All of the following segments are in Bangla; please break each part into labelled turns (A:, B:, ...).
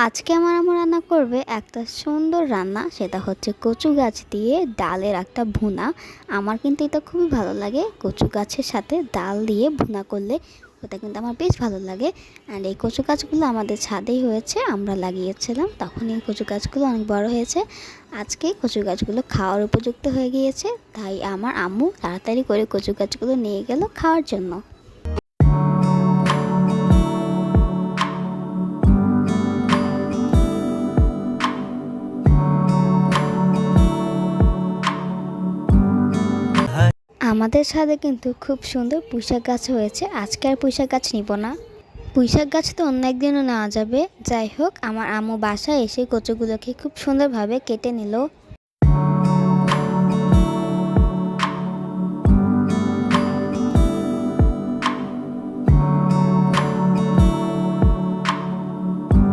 A: আজকে আমার আম্মু রান্না করবে একটা সুন্দর রান্না, সেটা হচ্ছে কচু গাছ দিয়ে ডালের একটা ভুনা। আমার কিন্তু এটা খুবই ভালো লাগে, কচু গাছের সাথে ডাল দিয়ে ভুনা করলে ওটা কিন্তু আমার বেশ ভালো লাগে। অ্যান্ড এই কচু গাছগুলো আমাদের ছাদেই হয়েছে, আমরা লাগিয়েছিলাম, তখন এই কচু গাছগুলো অনেক বড় হয়েছে। আজকে কচু গাছগুলো খাওয়ার উপযুক্ত হয়ে গিয়েছে, তাই আমার আম্মু তাড়াতাড়ি করে কচু গাছগুলো নিয়ে গেল খাওয়ার জন্য। আমাদের ছাদে কিন্তু খুব সুন্দর পুঁইশাক গাছ হয়েছে। আজকে আর পুঁইশাক গাছ নিব না, পুঁইশাক গাছ তো অন্য একদিনও নেওয়া যাবে। যাই হোক, আমার আম্মু বাসায় এসে কচুগুলোকে খুব সুন্দরভাবে কেটে নিল।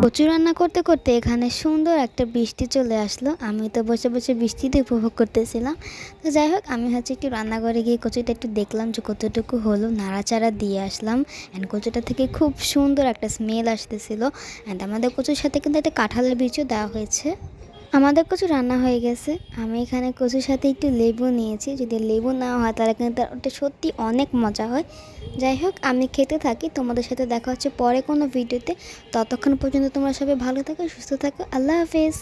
A: কচু রান্না করতে করতে এখানে সুন্দর একটা বৃষ্টি চলে আসলো। আমি তো বসে বসে বৃষ্টিতে উপভোগ করতেছিলাম। তো যাই হোক, আমি হচ্ছে একটু রান্নাঘরে গিয়ে কচুটা একটু দেখলাম যে কতটুকু হলো, নাড়াচাড়া দিয়ে আসলাম। অ্যান্ড কচুটা থেকে খুব সুন্দর একটা স্মেল আসতেছিল। অ্যান্ড আমাদের কচুর সাথে কিন্তু একটা কাঁঠালের বীজও দেওয়া হয়েছে। আমাদের কচু রান্না হয়ে গেছে। আমি এখানে কচুর সাথে একটু লেবু নিয়েছি, যদি লেবু নেওয়া হয় তাহলে কিন্তু ওটা সত্যি অনেক মজা হয়। যাই হোক, আমি খেতে থাকি, তোমাদের সাথে দেখা হচ্ছে পরে কোনো ভিডিওতে। ততক্ষণ পর্যন্ত তোমরা সবাই ভালো থাকো, সুস্থ থাকো। আল্লাহ হাফেজ।